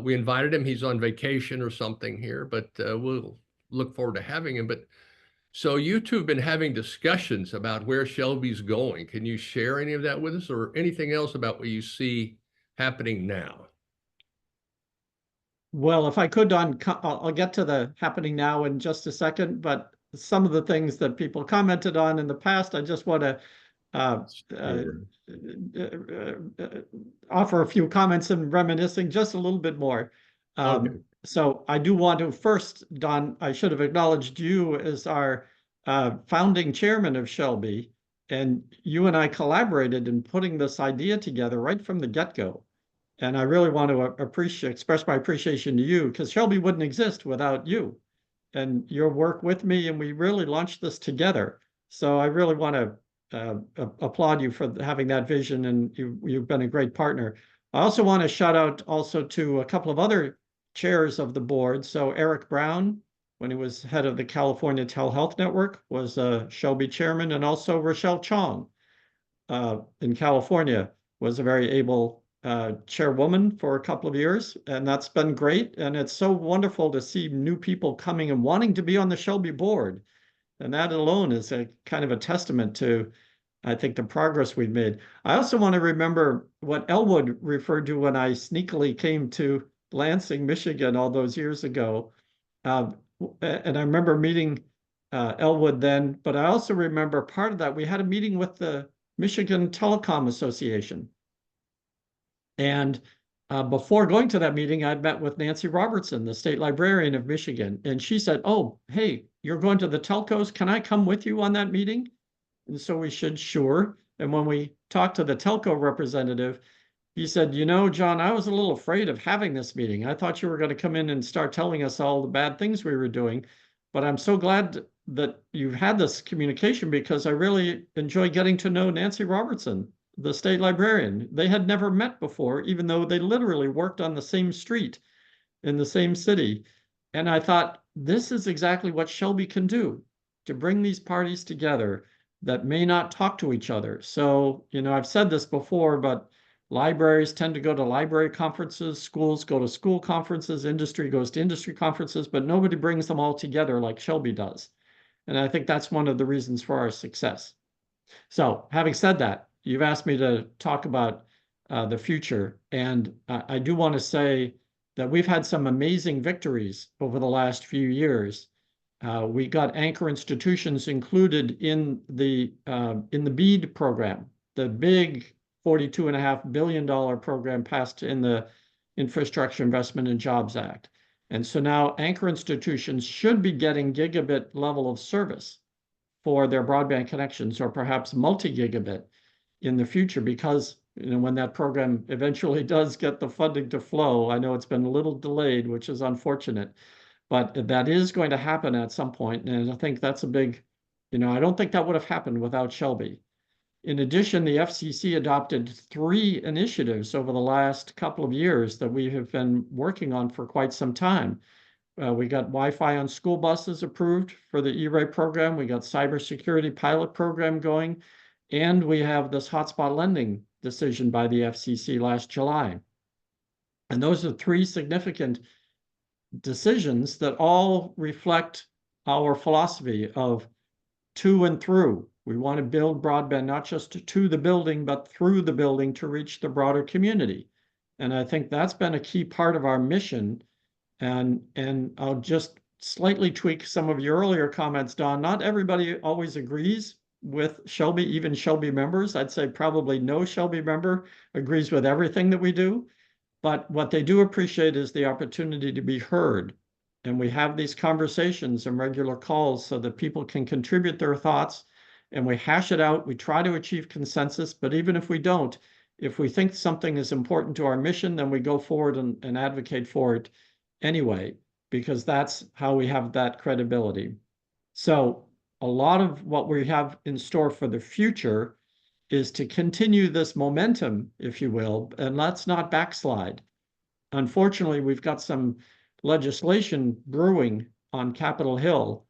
We invited him. He's on vacation or something here, but we'll look forward to having him. But so you two have been having discussions about where SHLB's going. Can you share any of that with us, or anything else about what you see happening now? Well, if I could, Don, I'll get to the happening now in just a second, but some of the things that people commented on in the past, I just want to offer a few comments and reminiscing just a little bit more. So I do want to first, Don, I should have acknowledged you as our founding chairman of SHLB, and you and I collaborated in putting this idea together right from the get-go. And I really want to express my appreciation to you, because SHLB wouldn't exist without you and your work with me, and we really launched this together. So I really want to applaud you for having that vision, and you've been a great partner. I also want to shout out also to a couple of other chairs of the board. So Eric Brown, when he was head of the California Telehealth Network, was a SHLB chairman, and also Rochelle Chong in California was a very able chairwoman for a couple of years, and that's been great. And it's so wonderful to see new people coming and wanting to be on the SHLB board. And that alone is a kind of a testament to, I think, the progress we've made. I also want to remember what Elwood referred to when I sneakily came to Lansing, Michigan, all those years ago. And I remember meeting Elwood then, but I also remember part of that, we had a meeting with the Michigan Telecom Association. And before going to that meeting, I'd met with Nancy Robertson, the state librarian of Michigan. And she said, "Oh, hey, you're going to the telcos. Can I come with you on that meeting?" And so we said, "Sure." And when we talked to the telco representative, he said, "You know, John, I was a little afraid of having this meeting. I thought you were going to come in and start telling us all the bad things we were doing. But I'm so glad that you've had this communication, because I really enjoy getting to know Nancy Robertson, the state librarian." They had never met before, even though they literally worked on the same street in the same city. And I thought, this is exactly what SHLB can do, to bring these parties together that may not talk to each other. So, you know, I've said this before, but libraries tend to go to library conferences, schools go to school conferences, industry goes to industry conferences, but nobody brings them all together like SHLB does. And I think that's one of the reasons for our success. So having said that, you've asked me to talk about the future, and I do want to say that we've had some amazing victories over the last few years. We got anchor institutions included in the BEAD program, the big $42.5 billion program passed in the Infrastructure Investment and Jobs Act. And so now anchor institutions should be getting gigabit level of service for their broadband connections, or perhaps multi-gigabit in the future, because, you know, when that program eventually does get the funding to flow, I know it's been a little delayed, which is unfortunate, but that is going to happen at some point. And I think that's a big, you know, I don't think that would have happened without SHLB. In addition, the FCC adopted 3 initiatives over the last couple of years that we have been working on for quite some time. We got Wi-Fi on school buses approved for the E-rate program. We got cybersecurity pilot program going, and we have this hotspot lending decision by the FCC last July. And those are 3 significant decisions that all reflect our philosophy of to and through. We want to build broadband not just to the building, but through the building to reach the broader community. And I think that's been a key part of our mission. And I'll just slightly tweak some of your earlier comments, Don. Not everybody always agrees with SHLB, even SHLB members. I'd say probably no SHLB member agrees with everything that we do. But what they do appreciate is the opportunity to be heard. And we have these conversations and regular calls so that people can contribute their thoughts, and we hash it out. We try to achieve consensus, but even if we don't, if we think something is important to our mission, then we go forward and advocate for it anyway, because that's how we have that credibility. So a lot of what we have in store for the future is to continue this momentum, if you will, and let's not backslide. Unfortunately, we've got some legislation brewing on Capitol Hill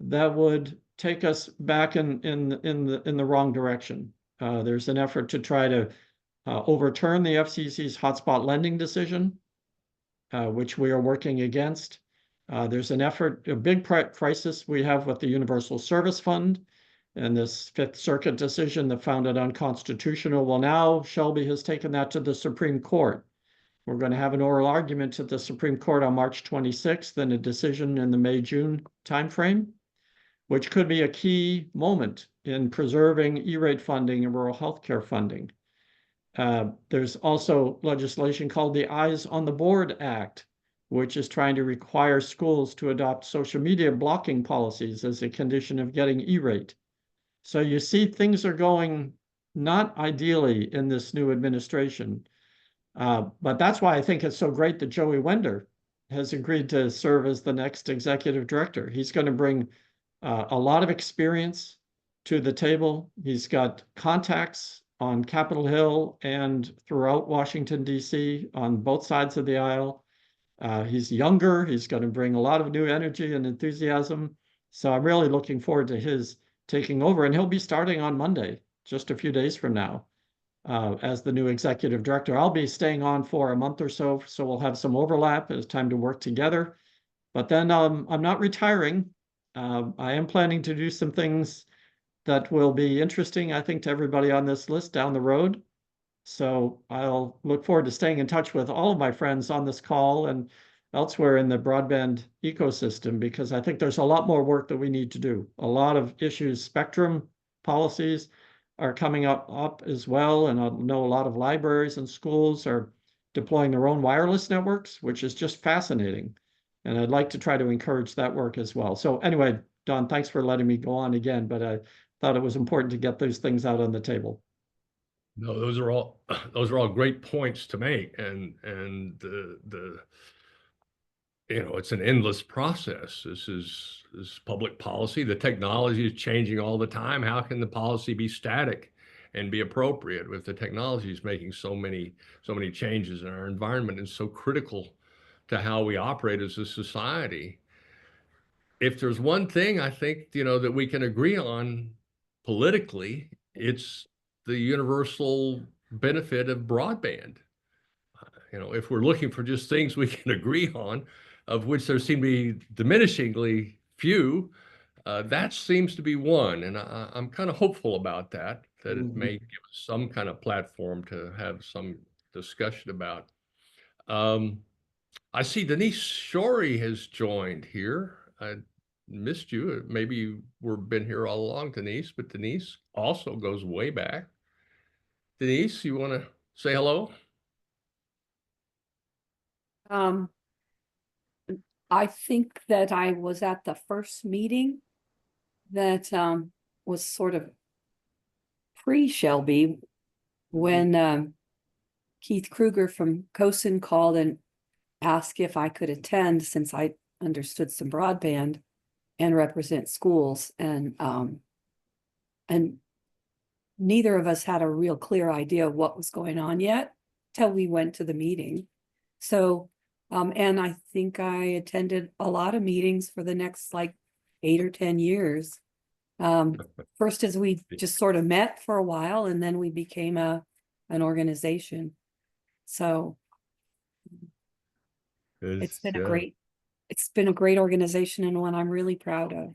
that would take us back in the wrong direction. There's an effort to try to overturn the FCC's hotspot lending decision, which we are working against. There's an effort, a big crisis we have with the Universal Service Fund and this Fifth Circuit decision that found it unconstitutional. Well, now SHLB has taken that to the Supreme Court. We're going to have an oral argument at the Supreme Court on March 26th and a decision in the May-June timeframe, which could be a key moment in preserving E-rate funding and rural healthcare funding. There's also legislation called the Eyes on the Board Act, which is trying to require schools to adopt social media blocking policies as a condition of getting E-rate. So you see things are going not ideally in this new administration. But that's why I think it's so great that Joey Wender has agreed to serve as the next executive director. He's going to bring a lot of experience to the table. He's got contacts on Capitol Hill and throughout Washington, D.C., on both sides of the aisle. He's younger. He's going to bring a lot of new energy and enthusiasm. So I'm really looking forward to his taking over. And he'll be starting on Monday, just a few days from now, as the new executive director. I'll be staying on for a month or so, so we'll have some overlap. It's time to work together. But then I'm not retiring. I am planning to do some things that will be interesting, I think, to everybody on this list down the road. So I'll look forward to staying in touch with all of my friends on this call and elsewhere in the broadband ecosystem, because I think there's a lot more work that we need to do. A lot of issues, spectrum policies are coming up as well. And I know a lot of libraries and schools are deploying their own wireless networks, which is just fascinating. And I'd like to try to encourage that work as well. So anyway, Don, thanks for letting me go on again, but I thought it was important to get those things out on the table. No, those are all great points to make, and the it's an endless process. This is public policy. The technology is changing all the time. How can the policy be static and be appropriate if the technology is making so many changes in our environment and so critical to how we operate as a society? If there's one thing I think that we can agree on politically, it's the universal benefit of broadband. If we're looking for just things we can agree on, of which there seem to be diminishingly few, that seems to be one. And I'm kind of hopeful about that it may give us some kind of platform to have some discussion about. I see Denise Shorey has joined here. I missed you. Maybe you were been here all along, Denise, but Denise also goes way back. Denise, you want to say hello? I think that I was at the first meeting that was sort of pre-SHLB when Keith Kruger from COSIN called and asked if I could attend, since I understood some broadband and represent schools, and neither of us had a real clear idea of what was going on yet till we went to the meeting. So and I think I attended a lot of meetings for the next like 8 or 10 years. First as we just sort of met for a while, and then we became an organization. So it's been a great organization, and one I'm really proud of.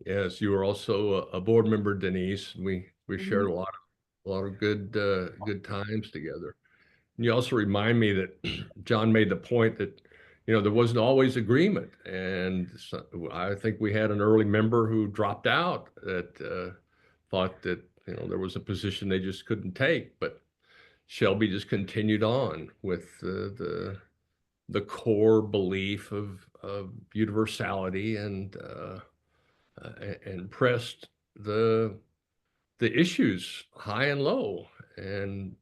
Yes, you were also a board member, Denise. We shared a lot of good times together. And you also remind me that John made the point that there wasn't always agreement, and so I think we had an early member who dropped out that thought that there was a position they just couldn't take, but SHLB just continued on with the core belief of universality and pressed the issues high and low, and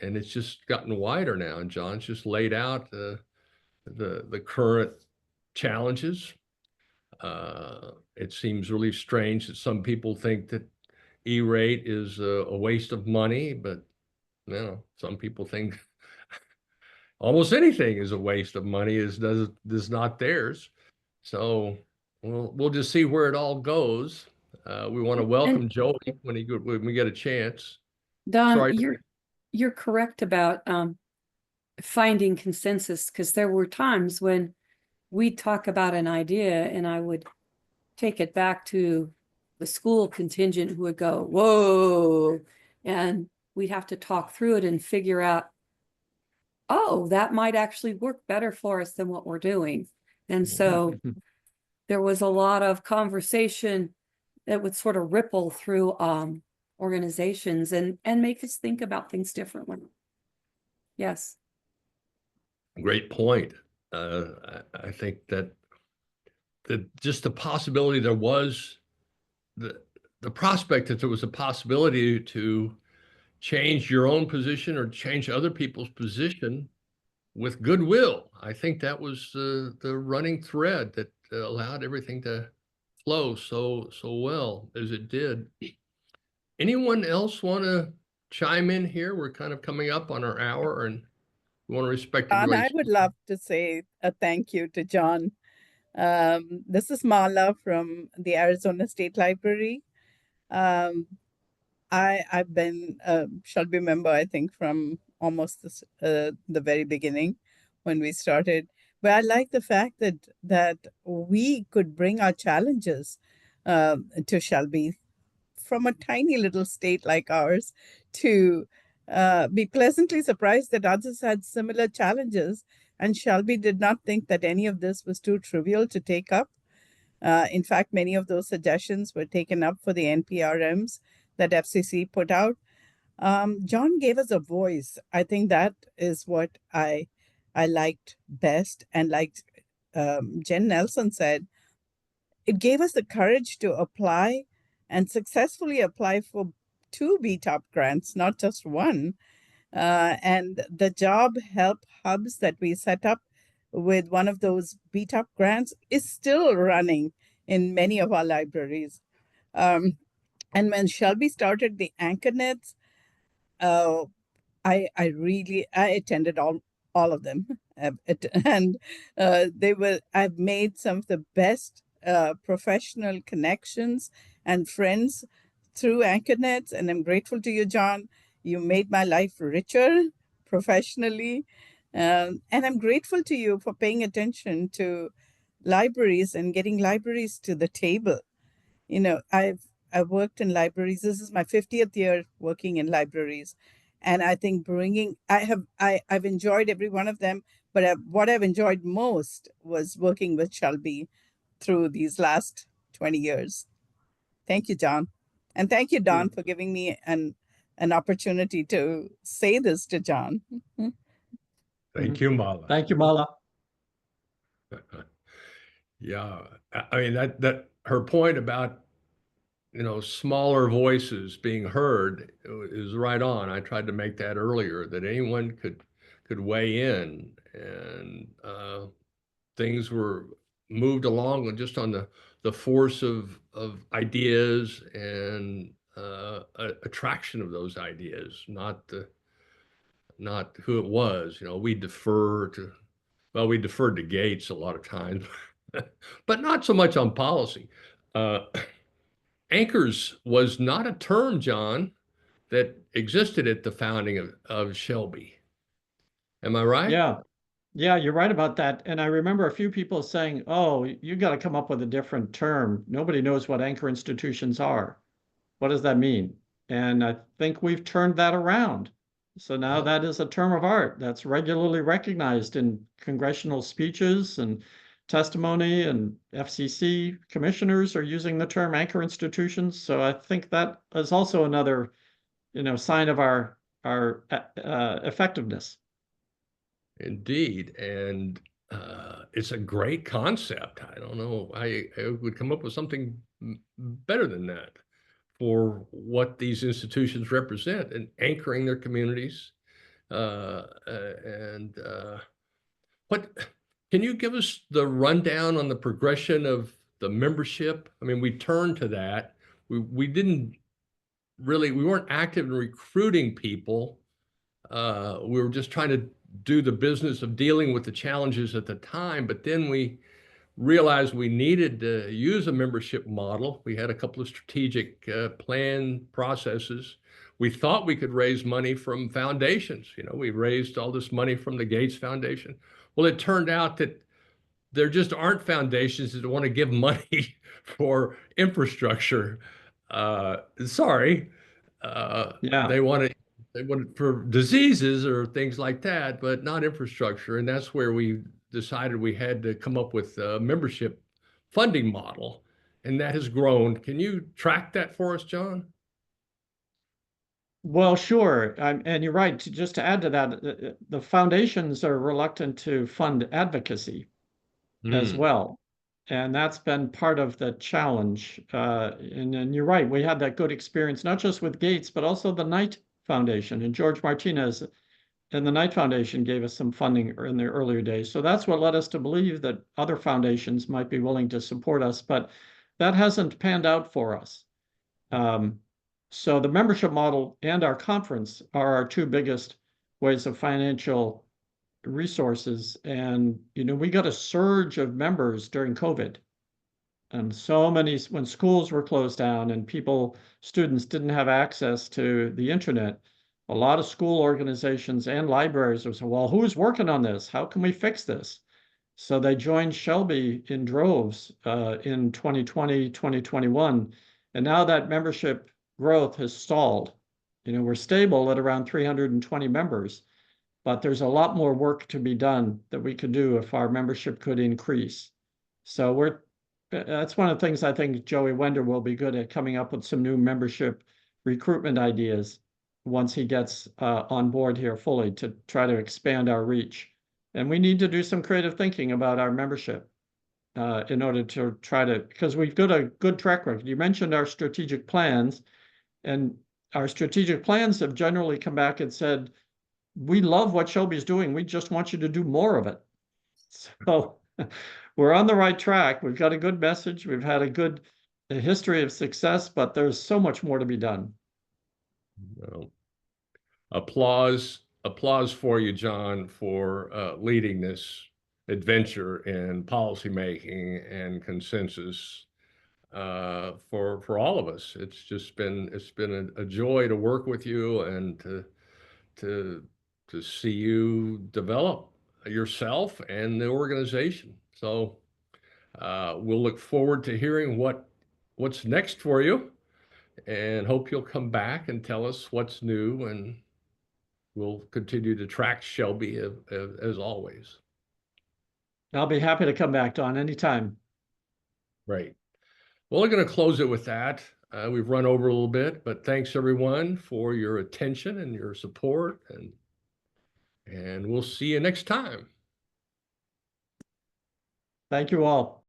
it's just gotten wider now. And John's just laid out the current challenges. It seems really strange that some people think that E-rate is a waste of money, but some people think almost anything is a waste of money, does not theirs. So we'll just see where it all goes. We want to welcome Joey when we get a chance. Don, Sorry. You're correct about finding consensus, because there were times when we'd talk about an idea and I would take it back to the school contingent who would go, whoa, and we'd have to talk through it and figure out, oh, that might actually work better for us than what we're doing. And so there was a lot of conversation that would sort of ripple through organizations and make us think about things differently. Yes. Great point. I think that just the possibility there was the prospect that there was a possibility to change your own position or change other people's position with goodwill. I think that was the running thread that allowed everything to flow so well as it did. Anyone else want to chime in here? We're kind of coming up on our hour, and we want to respect John, I everybody's. would love to say a thank you to John. This is Marla from the Arizona State Library. I've been a SHLB member, I think, from almost the very beginning when we started. But I like the fact that we could bring our challenges to SHLB from a tiny little state like ours to be pleasantly surprised that others had similar challenges. And SHLB did not think that any of this was too trivial to take up. In fact, many of those suggestions were taken up for the NPRMs that FCC put out. John gave us a voice. I think that is what I liked best. And like Jen Nelson said, it gave us the courage to apply and successfully apply for 2 BTOP grants, not just one. And the job help hubs that we set up with one of those BTOP grants is still running in many of our libraries. And when SHLB started the AnchorNets, I attended all of them, and I've made some of the best professional connections and friends through AnchorNets, and I'm grateful to you, John. You made my life richer professionally, and I'm grateful to you for paying attention to libraries and getting libraries to the table. You know, I've worked in libraries. This is my 50th year working in libraries. And I think I've enjoyed every one of them, but what I've enjoyed most was working with SHLB through these last 20 years. Thank you, John. And thank you, Don, for giving me an opportunity to say this to John. Thank you, Mala. Thank you, Mala. Yeah, I mean that her point about smaller voices being heard is right on. I tried to make that earlier, that anyone could weigh in, and things were moved along just on the force of ideas and attraction of those ideas, not who it was. We deferred to Gates a lot of times, but not so much on policy. Anchors was not a term, John, that existed at the founding of SHLB. Am I right? Yeah, you're right about that. And I remember a few people saying, oh, you got to come up with a different term. Nobody knows what anchor institutions are. What does that mean? And I think we've turned that around. So now that is a term of art that's regularly recognized in congressional speeches and testimony, and FCC commissioners are using the term anchor institutions. So I think that is also another, sign of our effectiveness. Indeed. And it's a great concept. I don't know. I would come up with something better than that for what these institutions represent and anchoring their communities. What can you give us the rundown on the progression of the membership? I mean, we turned to that. We weren't active in recruiting people. We were just trying to do the business of dealing with the challenges at the time, but then we realized we needed to use a membership model. We had a couple of strategic plan processes. We thought we could raise money from foundations. We raised all this money from the Gates Foundation. Well, it turned out that there just aren't foundations that want to give money for infrastructure. Sorry. They want it for diseases or things like that, but not infrastructure. And that's where we decided we had to come up with a membership funding model, and that has grown. Can you track that for us, John? Well, sure. And you're right. Just to add to that, the foundations are reluctant to fund advocacy as Hmm. well. And that's been part of the challenge. And you're right. We had that good experience, not just with Gates, but also the Knight Foundation. And George Martinez and the Knight Foundation gave us some funding in the earlier days. So that's what led us to believe that other foundations might be willing to support us. But that hasn't panned out for us. So the membership model and our conference are our two biggest ways of financial resources. And, we got a surge of members during COVID. And so many, when schools were closed down and students didn't have access to the internet, a lot of school organizations and libraries were saying, well, who's working on this? How can we fix this? So they joined SHLB in droves in 2020, 2021. And now that membership growth has stalled. We're stable at around 320 members, but there's a lot more work to be done that we could do if our membership could increase. So that's one of the things I think Joey Wender will be good at, coming up with some new membership recruitment ideas once he gets on board here fully, to try to expand our reach. And we need to do some creative thinking about our membership in order to because we've got a good track record. You mentioned our strategic plans, and our strategic plans have generally come back and said, we love what SHLB is doing. We just want you to do more of it. So we're on the right track. We've got a good message. We've had a history of success, but there's so much more to be done. Well, applause for you, John, for leading this adventure in policymaking and consensus for all of us. It's been a joy to work with you and to see you develop yourself and the organization. So we'll look forward to hearing what's next for you, and hope you'll come back and tell us what's new, and we'll continue to track SHLB as always. I'll be happy to come back, Don, anytime. Right. Well, we're going to close it with that. We've run over a little bit, but thanks everyone for your attention and your support, and we'll see you next time. Thank you all.